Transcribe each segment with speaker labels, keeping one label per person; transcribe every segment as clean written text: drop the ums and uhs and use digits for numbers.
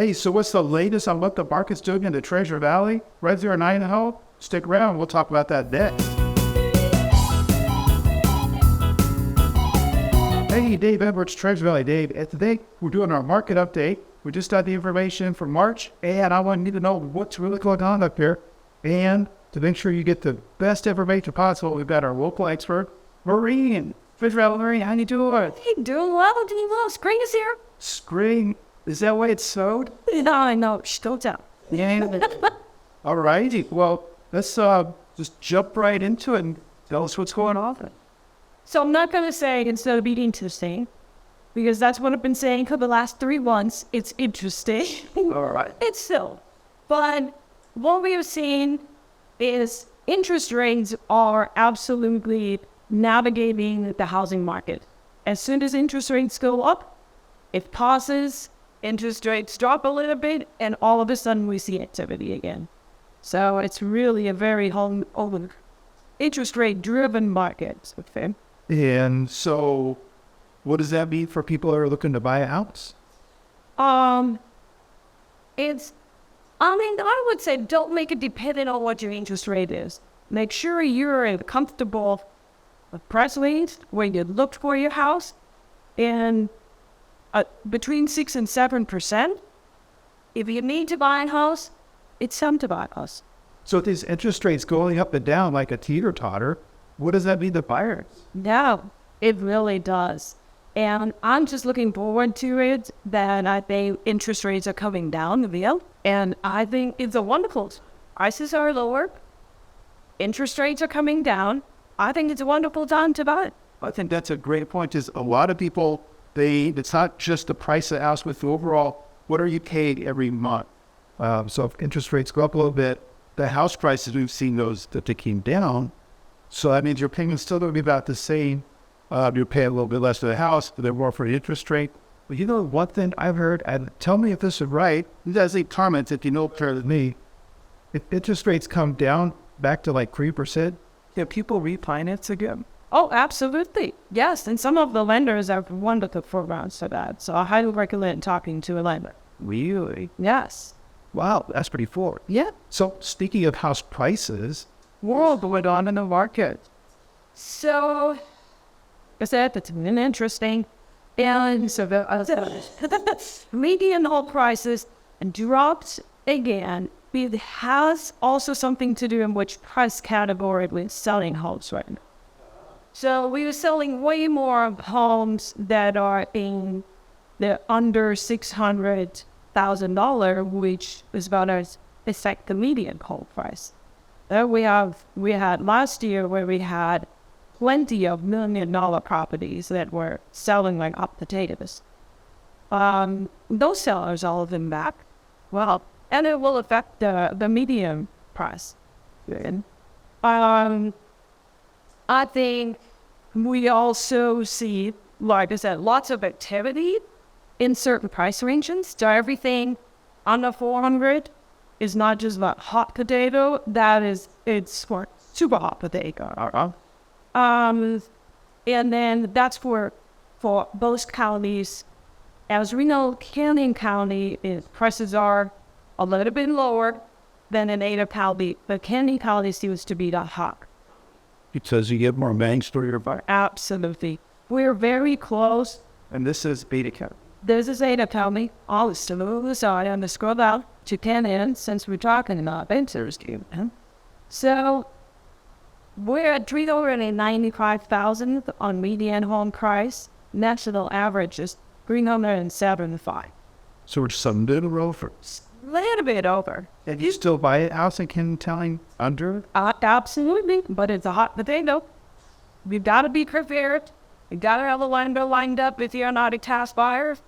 Speaker 1: Hey, so what's the latest on what the market's doing in the Treasure Valley? Right there in Idaho? Stick around. We'll talk about that next. Hey, Dave Edwards, Treasure Valley Dave. And today we're doing our market update. We just got the information for March, and I want you to know what's really going on up here. And to make sure you get the best information possible, we've got our local expert, Meridian. Treasure Valley, Meridian, how you doing?
Speaker 2: Hey, doing well, spring is here.
Speaker 1: Spring? Is that why it's sowed?
Speaker 2: No, I know. Shh, don't tell.
Speaker 1: Yeah. All righty. Well, let's just jump right into it and tell us what's going on.
Speaker 2: So I'm not going to say instead of being interesting, because that's what I've been saying for the last 3 months. It's interesting.
Speaker 1: All right.
Speaker 2: It's still. But what we have seen is interest rates are absolutely navigating the housing market. As soon as interest rates go up, it pauses. Interest rates drop a little bit, and all of a sudden we see activity again. So it's really a very interest rate driven market. Okay.
Speaker 1: And so what does that mean for people who are looking to buy a house?
Speaker 2: I would say don't make it dependent on what your interest rate is. Make sure you're in a comfortable price range where you looked for your house, and between 6 and 7%. If you need to buy a house, it's time to buy a house.
Speaker 1: So with these interest rates going up and down like a teeter-totter, what does that mean to buyers?
Speaker 2: No, it really does. And I'm just looking forward to it, that I think interest rates are coming down the field. And I think it's a wonderful, prices are lower, interest rates are coming down. I think it's a wonderful time to buy.
Speaker 1: I think that's a great point. Is a lot of people, it's not just the price of the house, but the overall, what are you paying every month? So if interest rates go up a little bit, the house prices, we've seen those that they came down. So that means your payment's still going to be about the same. You're paying a little bit less for the house, but they're more for the interest rate. But you know, one thing I've heard, and tell me if this is right, you guys leave comments if you know better than me. If interest rates come down back to like 3%, can people refinance again?
Speaker 2: Oh, absolutely. Yes, and some of the lenders have wonderful programs for that. So I highly recommend talking to a lender.
Speaker 1: Really?
Speaker 2: Yes.
Speaker 1: Wow, that's pretty forward.
Speaker 2: Yeah.
Speaker 1: So speaking of house prices, what's going on in the market?
Speaker 2: So, like I said, it's been interesting. And so the median home prices dropped again. It has also something to do in which price category we're selling homes right now. So we are selling way more homes that are in the under $600,000, which is about to affect the median home price. We had last year where we had plenty of $1 million properties that were selling like hot potatoes. Those sellers, all of them back. Well, and it will affect the median price. I think we also see, like I said, lots of activity in certain price ranges. So everything under 400 is not just about hot potato. It's for super hot potato. And then that's for both counties. As we know, Canyon County prices are a little bit lower than in Ada County, but Canyon County seems to be the hot.
Speaker 1: Because you get more bangs for your buy.
Speaker 2: Absolutely. We're very close.
Speaker 1: And this is Ada County.
Speaker 2: This is Ada County. I'll still move the side and scroll down to Canyon since we're talking about interest. So we're at $395,000 on median home price. National average is $375,000.
Speaker 1: So we're just a little over.
Speaker 2: A little bit over.
Speaker 1: And you still buy a house in Canyon County under?
Speaker 2: Absolutely, but it's a hot potato. We've got to be prepared. We've got to have a lender lined up if you're not a task buyer.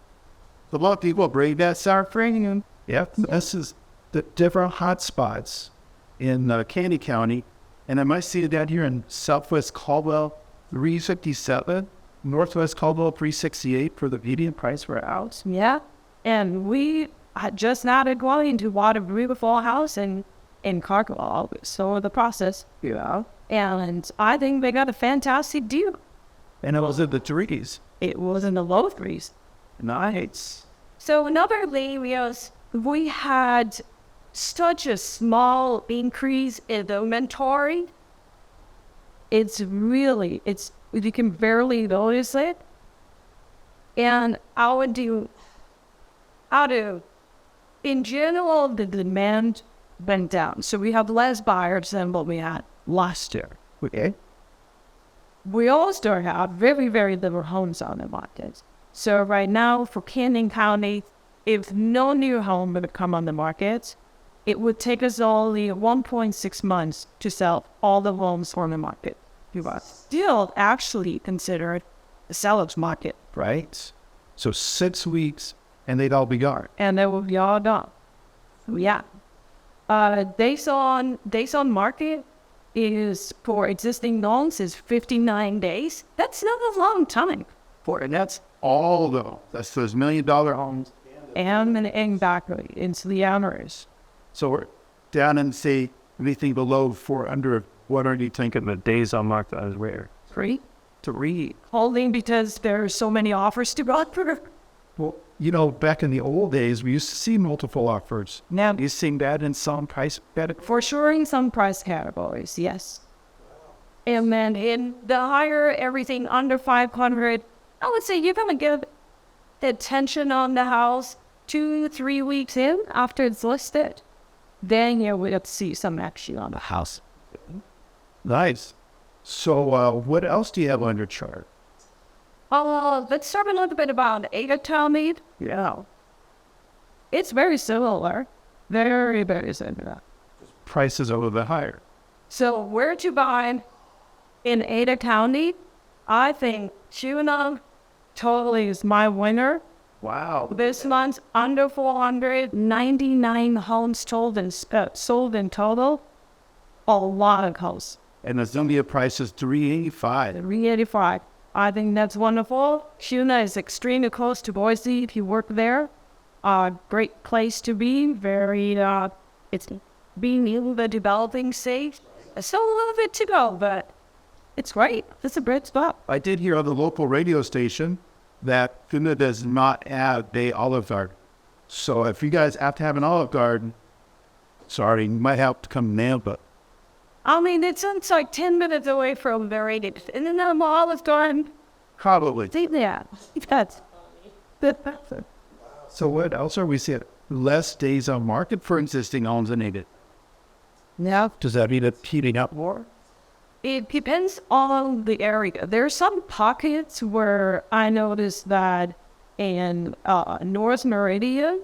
Speaker 1: A lot of people bring that sour premium. Yep, this is the different hot spots in Canyon County. And I might see it down here in Southwest Caldwell, 357. Northwest Caldwell, 368 for the median price for a house.
Speaker 2: Yeah, and we just added going to what a beautiful house in Caldwell. So the process.
Speaker 1: Yeah.
Speaker 2: And I think they got a fantastic deal.
Speaker 1: And it was in the threes.
Speaker 2: It was in the low threes.
Speaker 1: Nice.
Speaker 2: So another thing was we had such a small increase in the inventory. You can barely notice it. And in general, the demand went down. So we have less buyers than what we had last year.
Speaker 1: Okay.
Speaker 2: We also have very, very little homes on the market. So right now, for Canyon County, if no new home would come on the market, it would take us only 1.6 months to sell all the homes on the market. You are still actually considered a seller's market.
Speaker 1: Right. So 6 weeks and they'd all be gone.
Speaker 2: And they will be all done. Yeah. Days on market is for existing loans is 59 days. That's not a long time.
Speaker 1: And that's all though. That's those $1 million homes.
Speaker 2: And back into the owners.
Speaker 1: So we're down in, say, anything below 400. What are you thinking the days on market is where?
Speaker 2: 3.
Speaker 1: 3.
Speaker 2: Holding because there are so many offers to go through.
Speaker 1: Well, back in the old days, we used to see multiple offers.
Speaker 2: Now,
Speaker 1: You seeing that in some price categories?
Speaker 2: for sure in some price categories, yes. And then in the higher, everything under 500, I would say you're going to get the attention on the house 2-3 weeks in after it's listed. Then you will see some action on the house.
Speaker 1: Nice. So what else do you have on your chart?
Speaker 2: Let's talk a little bit about Ada County. Yeah. It's very similar. Very, very similar.
Speaker 1: Prices a little bit higher.
Speaker 2: So where to buy in Ada County? I think Kuna totally is my winner.
Speaker 1: Wow.
Speaker 2: This month, under 499 homes sold in total. A lot of homes.
Speaker 1: And the Zambia price is $385.
Speaker 2: 385. I think that's wonderful. Kuna is extremely close to Boise if you work there. Great place to be. It's being in the developing stage. Still a little bit to go, but it's great. It's a great spot.
Speaker 1: I did hear on the local radio station that Kuna does not have a Olive Garden. So if you guys have to have an Olive Garden, sorry, you might have to come to Nampa.
Speaker 2: I mean, it's like 10 minutes away from Meridian. And then I'm Olive Garden.
Speaker 1: Probably.
Speaker 2: See that? That's
Speaker 1: So what else are we seeing? Less days on market for existing homes in Ada.
Speaker 2: yeah.
Speaker 1: Does that mean it's heating up more?
Speaker 2: It depends on the area. There are some pockets where I noticed that in North Meridian,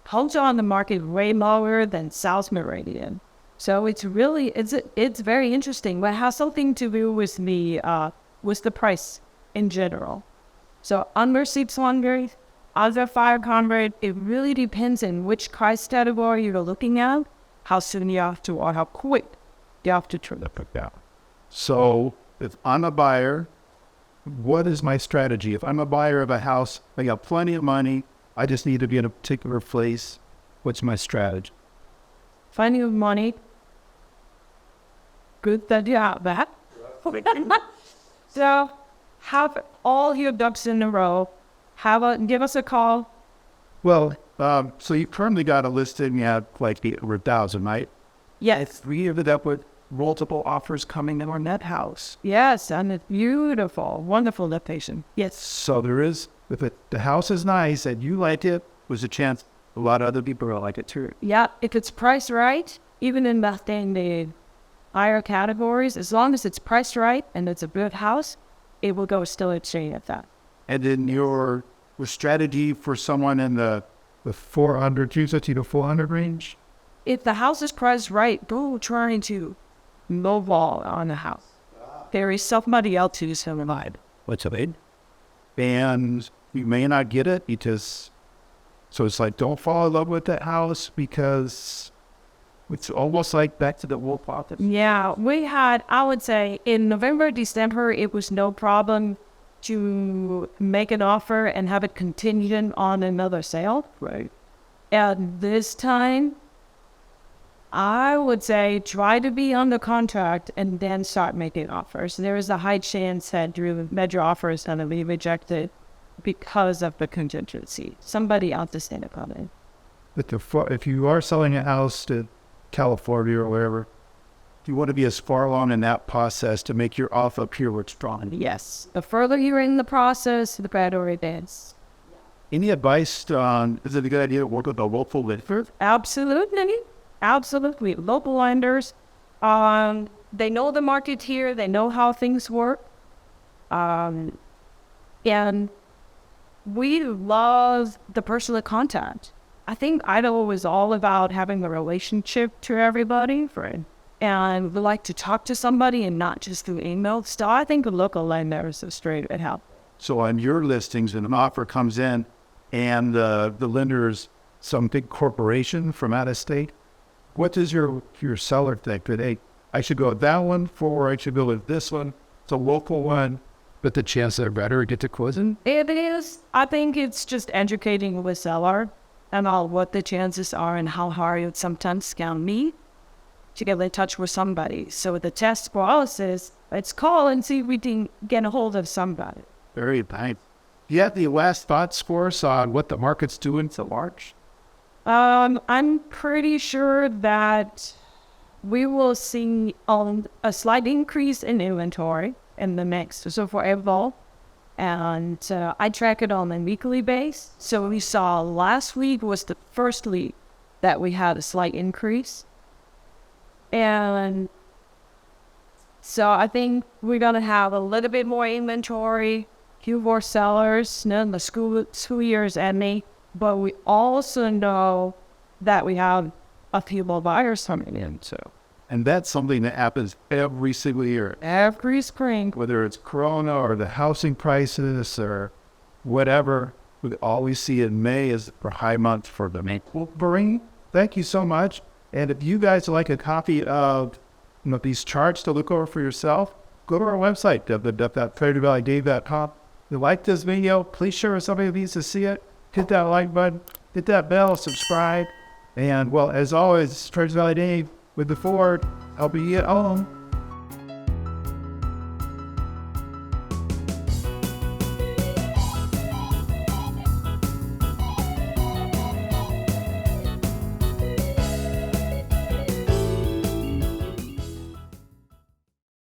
Speaker 2: homes are on the market way lower than South Meridian. So it's very interesting, but it has something to do with the price in general. So under 600, under 500, it really depends on which price category you're looking at, how soon you have to, or how quick you have to turn it down.
Speaker 1: So if I'm a buyer, what is my strategy? If I'm a buyer of a house, I got plenty of money, I just need to be in a particular place, what's my strategy?
Speaker 2: Finding of money. Good that you have that. So have all your ducks in a row. Give us a call.
Speaker 1: Well, so you currently got a listing at like the over 1,000, right?
Speaker 2: Yes.
Speaker 1: 3 of it up with multiple offers coming in on that house.
Speaker 2: Yes, and it's beautiful, wonderful location. Yes.
Speaker 1: So there is, if the house is nice and you like it, there's a chance a lot of other people will like it too.
Speaker 2: Yeah, if it's priced right, even in the higher categories, as long as it's priced right and it's a good house, it will go still exchange at that.
Speaker 1: And then your strategy for someone in the 400, 250 to 400 range?
Speaker 2: If the house is priced right, go trying to lowball on the house. There is somebody else who's in line.
Speaker 1: What's up, Aid? And you may not get it because, so it's like, don't fall in love with that house because it's almost like back to the wolf office.
Speaker 2: Yeah, I would say in November, December, it was no problem to make an offer and have it contingent on another sale.
Speaker 1: Right.
Speaker 2: And this time, I would say try to be under contract and then start making offers. There is a high chance that your major offer is going to be rejected because of the contingency. Somebody else is saying about it.
Speaker 1: But if you are selling a house to California or wherever, you want to be as far along in that process to make your offer appear what's strong.
Speaker 2: Yes. The further you're in the process, the better it is.
Speaker 1: Any advice on, is it a good idea to work with a local lender?
Speaker 2: Absolutely. Absolutely. Local lenders, they know the market here. They know how things work. And we love the personal contact. I think Idaho is all about having a relationship to everybody. And we like to talk to somebody and not just through email. So I think a local lender is a straight at help.
Speaker 1: So on your listings, when an offer comes in and the lender's some big corporation from out of state, what does your seller think? That, hey, I should go with that one, or I should go with this one. It's a local one, but the chances are better to get to closing?
Speaker 2: It is. I think it's just educating the seller about what the chances are and how hard it sometimes can be to get in touch with somebody. So the test for us is, let's call and see if we can get a hold of somebody.
Speaker 1: Very nice. Do you have the last thoughts for us on what the market's doing so March?
Speaker 2: I'm pretty sure that we will see a slight increase in inventory in the next, so for April. And I track it on a weekly base. So we saw last week was the first week that we had a slight increase. And so I think we're going to have a little bit more inventory, few more sellers, the school year is ending, but we also know that we have a few more buyers coming in too.
Speaker 1: And that's something that happens every single year.
Speaker 2: Every spring.
Speaker 1: Whether it's Corona or the housing prices or whatever, we always see in May is a high month for them. Well, Maureen, thank you so much. And if you guys would like a copy of these charts to look over for yourself, go to our website, www.TraderValleyDave.com. If you like this video, please share with somebody who needs to see it. Hit that like button, hit that bell, subscribe. And, well, as always, Treasure Valley Dave with the Ford, helping you get home.